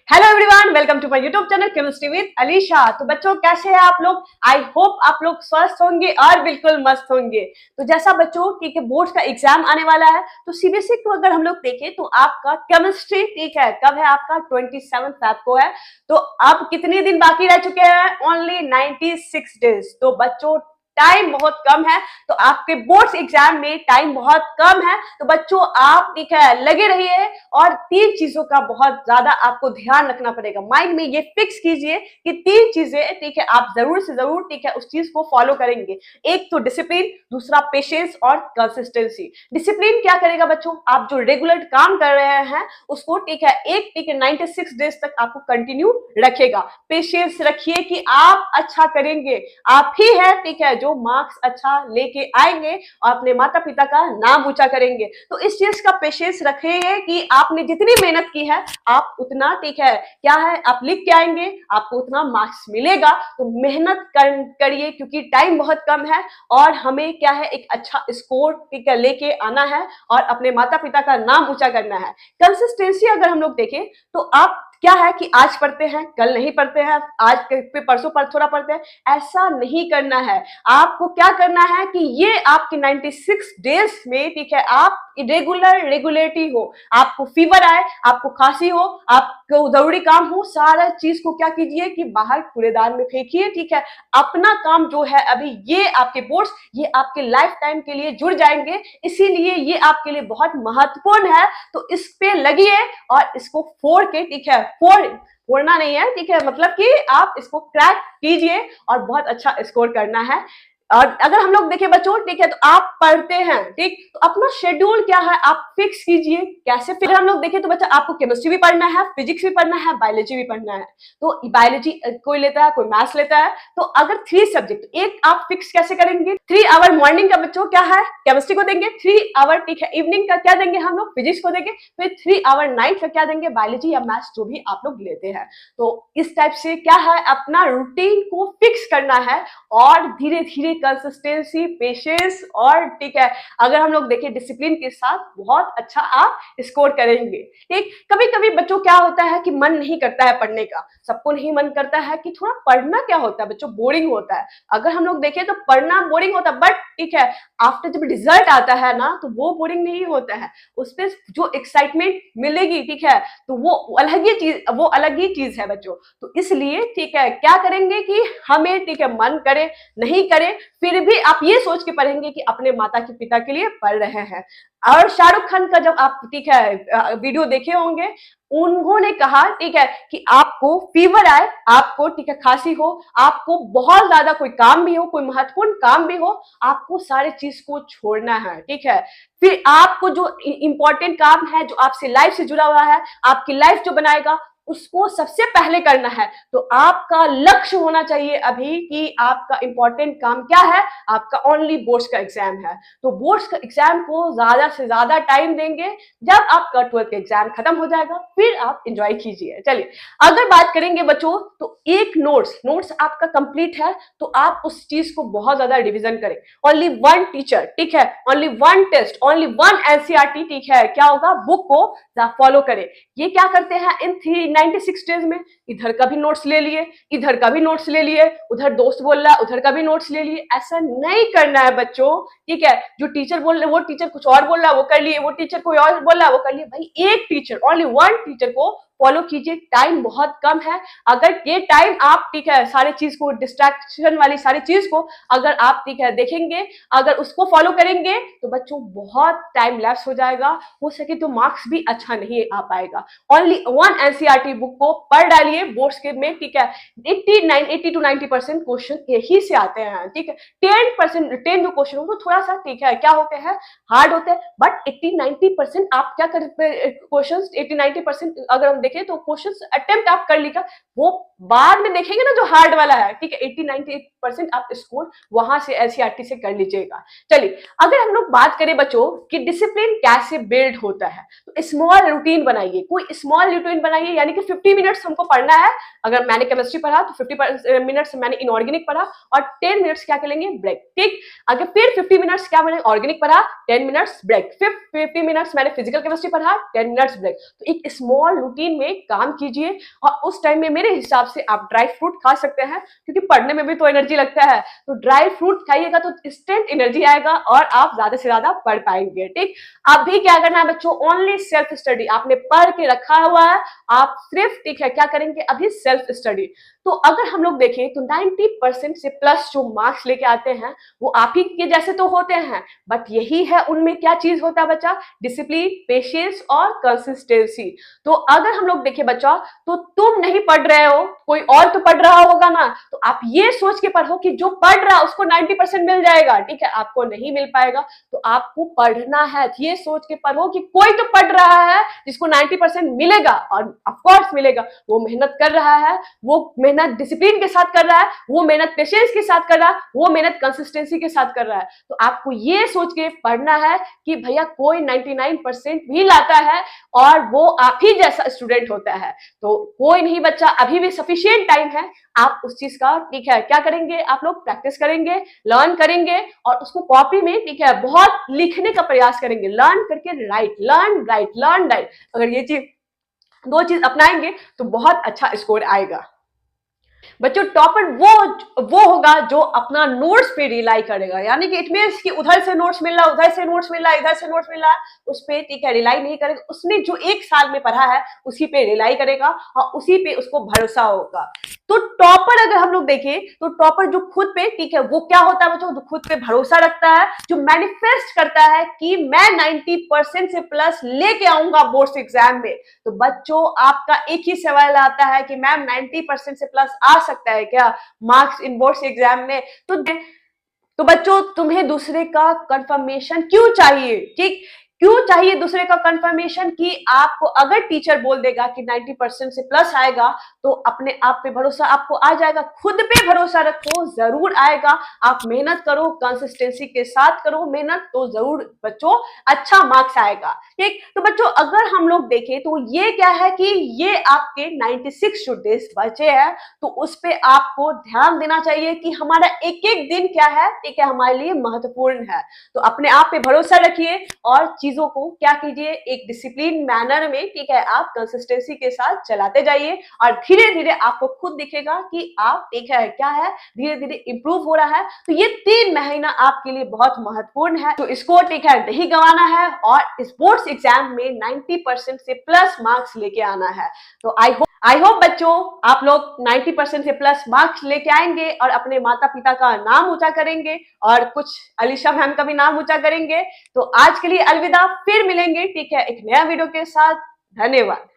Hello everyone, welcome to my YouTube channel chemistry with Alisha. तो बच्चों, कैसे हैं आप लोग? आई होप आप लोग स्वस्थ होंगे और बिल्कुल मस्त होंगे। तो जैसा बच्चों ठीक है, बोर्ड का एग्जाम आने वाला है, तो सीबीएसई को अगर हम लोग देखें तो आपका केमिस्ट्री ठीक है कब है? आपका 27 फेब को है। तो अब कितने दिन बाकी रह चुके हैं? Only 96 days. तो बच्चों टाइम बहुत कम है, तो आपके बोर्ड्स एग्जाम में टाइम बहुत कम है। तो बच्चों आप ठीक है लगे रहिए, और तीन चीजों का बहुत ज्यादा आपको ध्यान रखना पड़ेगा। माइंड में ये फिक्स कीजिए कि तीन चीजें ठीक है आप जरूर से जरूर ठीक है उस चीज को फॉलो करेंगे। एक तो डिसिप्लिन, दूसरा पेशेंस और कंसिस्टेंसी। डिसिप्लिन क्या करेगा बच्चों? आप जो रेगुलर काम कर रहे हैं उसको ठीक है 96 डेज तक आपको कंटिन्यू रखेगा। पेशेंस रखिए कि आप अच्छा करेंगे, आप ही है ठीक है जो मार्क्स अच्छा लेके आएंगे और अपने माता पिता का नाम ऊंचा करेंगे। तो इस चीज का पेशेंस रखिए कि आपने जितनी मेहनत की है आप उतना ठीक है क्या है आप लिख के आएंगे, आपको उतना मार्क्स मिलेगा। तो मेहनत करिए क्योंकि टाइम बहुत कम है और हमें क्या है एक अच्छा स्कोर ठीक है लेके आना है और अपने माता पिता का नाम ऊंचा करना है। कंसिस्टेंसी अगर हम लोग देखें तो आप क्या है कि आज पढ़ते हैं कल नहीं पढ़ते हैं, आज पे परसों पर थोड़ा पढ़ते हैं, ऐसा नहीं करना है। आपको क्या करना है कि ये आपके 96 डेज में ठीक है आप रेगुलेटरी हो। आपको फीवर आए, आपको खांसी हो, आपको जरूरी काम हो, सारा चीज को क्या कीजिए कि बाहर कूड़ेदान में फेंकिए ठीक है। अपना काम जो है अभी ये आपके बोर्ड्स ये आपके लाइफ टाइम के लिए जुड़ जाएंगे, इसीलिए ये आपके लिए बहुत महत्वपूर्ण है। तो इस पे लगिए और इसको फोड़ के ठीक है फोड़ना नहीं है ठीक है, मतलब कि आप इसको क्रैक कीजिए और बहुत अच्छा स्कोर करना है। और अगर हम लोग देखें बच्चों ठीक है तो आप पढ़ते हैं ठीक, तो अपना शेड्यूल क्या है आप फिक्स कीजिए। कैसे? फिर हम लोग देखें तो बच्चा आपको केमिस्ट्री भी पढ़ना है, फिजिक्स भी पढ़ना है, बायोलॉजी भी पढ़ना है। तो बायोलॉजी कोई लेता है, कोई मैथ्स लेता है। तो अगर 3 सब्जेक्ट एक आप फिक्स कैसे करेंगे? 3 आवर मॉर्निंग का बच्चों क्या है केमिस्ट्री को देंगे, 3 आवर ठीक है इवनिंग का क्या देंगे हम लोग फिजिक्स को देंगे, फिर 3 आवर नाइट का क्या देंगे बायोलॉजी या मैथ्स जो भी आप लोग लेते हैं। तो इस टाइप से क्या है अपना रूटीन को फिक्स करना है और धीरे धीरे कंसिस्टेंसी, पेशेंस और ठीक है अगर हम लोग देखें डिसिप्लिन के साथ बहुत अच्छा आप स्कोर करेंगे ठीक। कभी कभी बच्चों क्या होता है कि मन नहीं करता है पढ़ने का, सबको नहीं मन करता है कि थोड़ा पढ़ना क्या होता है बच्चों बोरिंग होता है। अगर हम लोग देखें तो पढ़ना बोरिंग होता है, बट ठीक है आफ्टर जब रिजल्ट आता है ना तो वो बोरिंग नहीं होता है, उस पर जो एक्साइटमेंट मिलेगी ठीक है तो वो अलग ही चीज है बच्चों। तो इसलिए ठीक है क्या करेंगे कि हमें ठीक है मन करे नहीं करे फिर भी आप ये सोच के पढ़ेंगे कि अपने माता के पिता के लिए पढ़ रहे हैं। और शाहरुख खान का जब आप ठीक है वीडियो देखे होंगे, उन्होंने कहा ठीक है कि आपको फीवर आए, आपको ठीक है खांसी हो, आपको बहुत ज्यादा कोई काम भी हो, कोई महत्वपूर्ण काम भी हो, आपको सारे चीज को छोड़ना है ठीक है। फिर आपको जो इंपॉर्टेंट काम है जो आपसे लाइफ से जुड़ा हुआ है, आपकी लाइफ जो बनाएगा उसको सबसे पहले करना है। तो आपका लक्ष्य होना चाहिए अभी कि आपका इंपॉर्टेंट काम क्या है, आपका ओनली बोर्ड्स का एग्जाम है। तो बोर्ड्स का एग्जाम को ज्यादा से ज्यादा टाइम देंगे, जब आपका 12th एग्जाम खत्म हो जाएगा फिर आप एंजॉय कीजिए। चलिए अगर बात करेंगे बच्चों तो एक नोट्स आपका कंप्लीट है तो आप उस चीज को बहुत ज्यादा रिविजन करें। ओनली वन टीचर ठीक है, only one test, only one NCERT ठीक है क्या होगा बुक को फॉलो करें। ये क्या करते हैं इन 96 डेज में? इधर का भी नोट्स ले लिए, इधर का भी नोट्स ले लिए, उधर दोस्त बोल रहा है उधर का भी नोट्स ले लिए। ऐसा नहीं करना है बच्चों ठीक है। जो टीचर बोल रहे वो टीचर कुछ और बोल रहा है वो कर लिए, वो टीचर कोई और बोल रहा है वो कर लिए। भाई एक टीचर, ओनली वन टीचर को फॉलो कीजिए। टाइम बहुत कम है, अगर ये टाइम आप ठीक है सारी चीज को डिस्ट्रैक्शन वाली सारी चीज को अगर आप ठीक है देखेंगे, अगर उसको फॉलो करेंगे तो बच्चों बहुत टाइम लैप्स हो जाएगा, हो सके तो मार्क्स भी अच्छा नहीं आ पाएगा। ओनली वन एनसीईआरटी बुक को पढ़ डालिए बोर्ड्स के में ठीक है। 80 to 90% क्वेश्चन यही से आते हैं ठीक है। 10% जो क्वेश्चन हो तो थोड़ा सा ठीक है क्या होते हैं हार्ड होते हैं, बट 80-90% आप क्या करते क्वेश्चन 80-90% अगर हम देखें तो क्वेश्चन अटेम्प्ट आप कर लीजिएगा, वो बाद में देखेंगे ना जो हार्ड वाला है ठीक है 80-90% आप स्कोर वहां से एनसीईआरटी से कर लीजिएगा। चलिए अगर हम लोग बात करें बच्चों कि डिसिप्लिन कैसे बिल्ड होता है, तो स्मॉल रूटीन बनाइए, कोई स्मॉल रूटीन बनाइए, यानी कि 50 मिनट्स हमको पढ़ना है। अगर मैंने केमिस्ट्री पढ़ा तो 50 मिनट्स मैंने इनऑर्गेनिक पढ़ा और 10 मिनट्स क्या करेंगे ब्रेक ठीक। अगर फिर 50 मिनट्स क्या मैंने ऑर्गेनिक पढ़ा 10 मिनट्स ब्रेक, फिर 50 मिनट्स मैंने फिजिकल केमिस्ट्री पढ़ा 10 मिनट्स ब्रेक। तो एक स्मॉल रूटीन में काम कीजिए और उस टाइम में मेरे हिसाब से आप ड्राई फ्रूट खा सकते हैं, क्योंकि पढ़ने में भी तो एनर्जी लगता है। तो ड्राई फ्रूट खाइएगा तो इंस्टेंट एनर्जी आएगा और आप ज्यादा से ज्यादा पढ़ पाएंगे। ठीक, अभी क्या करना है बच्चों, ओनली सेल्फ स्टडी। आपने पढ़ के रखा हुआ है, आप सिर्फ ठीक है क्या करेंगे अभी, सेल्फ स्टडी। तो अगर हम लोग देखें तो 90% से प्लस जो मार्क्स लेके आते हैं वो आप ही के जैसे तो होते हैं, बट यही है उनमें क्या चीज होता है बच्चा, डिसिप्लिन, पेशेंस और कंसिस्टेंसी। तो अगर हम लोग देखें बच्चा, तो तुम नहीं पढ़ रहे हो, कोई और तो पढ़ रहा होगा ना, तो आप ये सोच के पढ़ो कि जो पढ़ रहा है उसको 90% मिल जाएगा। ठीक है, आपको नहीं मिल पाएगा, तो आपको पढ़ना है, ये सोच के पढ़ो कि कोई तो पढ़ रहा है जिसको 90% मिलेगा, और ऑफकोर्स मिलेगा। वो मेहनत कर रहा है, वो मेहनत डिसिप्लिन के साथ कर रहा है, वो मेहनत पेशेंस के साथ कर रहा है, वो मेहनत कंसिस्टेंसी के साथ कर रहा है। तो आपको ये सोच के पढ़ना है कि भैया कोई 99% भी लाता है और वो आप ही जैसा स्टूडेंट होता है। तो कोई नहीं बच्चा, अभी भी सफिशिएंट टाइम है, आप उस चीज का ठीक है क्या करेंगे, आप लोग प्रैक्टिस करेंगे, लर्न करेंगे और उसको कॉपी में ठीक है बहुत लिखने का प्रयास करेंगे। लर्न करके right, learn right, learn right. अगर ये चीज, दो चीज अपनाएंगे तो बहुत अच्छा स्कोर आएगा। बच्चों टॉपर वो होगा जो अपना नोट्स पे रिलाई करेगा, यानी कि इट मींस कि उधर से नोट्स मिल रहा है, उधर से नोट्स मिल रहा है, इधर से नोट्स मिल रहा है, उस पे ठीक है रिलाई नहीं करेगा। उसने जो एक साल में पढ़ा है उसी पे रिलाई करेगा और उसी पे उसको भरोसा होगा। तो टॉपर अगर हम लोग देखें तो टॉपर जो खुद पे ठीक है वो क्या होता है बच्चों, जो खुद पे भरोसा रखता है, जो मैनिफेस्ट करता है कि मैं 90% से प्लस लेके आऊंगा बोर्ड्स एग्जाम में। तो बच्चों आपका एक ही सवाल आता है कि मैम 90% से प्लस आ सकता है क्या मार्क्स इन बोर्ड्स एग्जाम में? तो बच्चों तुम्हें दूसरे का कंफर्मेशन क्यों चाहिए? ठीक, क्यों चाहिए दूसरे का कंफर्मेशन? कि आपको अगर टीचर बोल देगा कि 90% से प्लस आएगा तो अपने आप पे भरोसा आपको आ जाएगा। खुद पे भरोसा रखो, जरूर आएगा। आप मेहनत करो, कंसिस्टेंसी के साथ करो मेहनत, तो जरूर बच्चों अच्छा मार्क्स आएगा। ठीक, तो बच्चों अगर हम लोग देखें तो ये क्या है कि ये आपके 96 जो डेज बचे हैं, तो उस पे आपको ध्यान देना चाहिए कि हमारा एक एक दिन क्या है, ठीक है हमारे लिए महत्वपूर्ण है। तो अपने आप पे भरोसा रखिए और चीजों को क्या कीजिए, एक डिसिप्लिन मैनर में ठीक है आप कंसिस्टेंसी के साथ चलाते जाइए और धीरे धीरे आपको खुद दिखेगा कि आप ठीक है क्या है धीरे धीरे इंप्रूव हो रहा है। तो ये 3 महीना आपके लिए बहुत महत्वपूर्ण है, तो इसको ठीक है नहीं गंवाना है और स्पोर्ट्स एग्जाम में 90% से प्लस मार्क्स लेके आना है। तो आई होप बच्चों आप लोग 90% से प्लस मार्क्स लेके आएंगे और अपने माता पिता का नाम ऊंचा करेंगे और कुछ अलीशा मैम का भी नाम ऊंचा करेंगे। तो आज के लिए अलविदा, फिर मिलेंगे ठीक है एक नया वीडियो के साथ। धन्यवाद।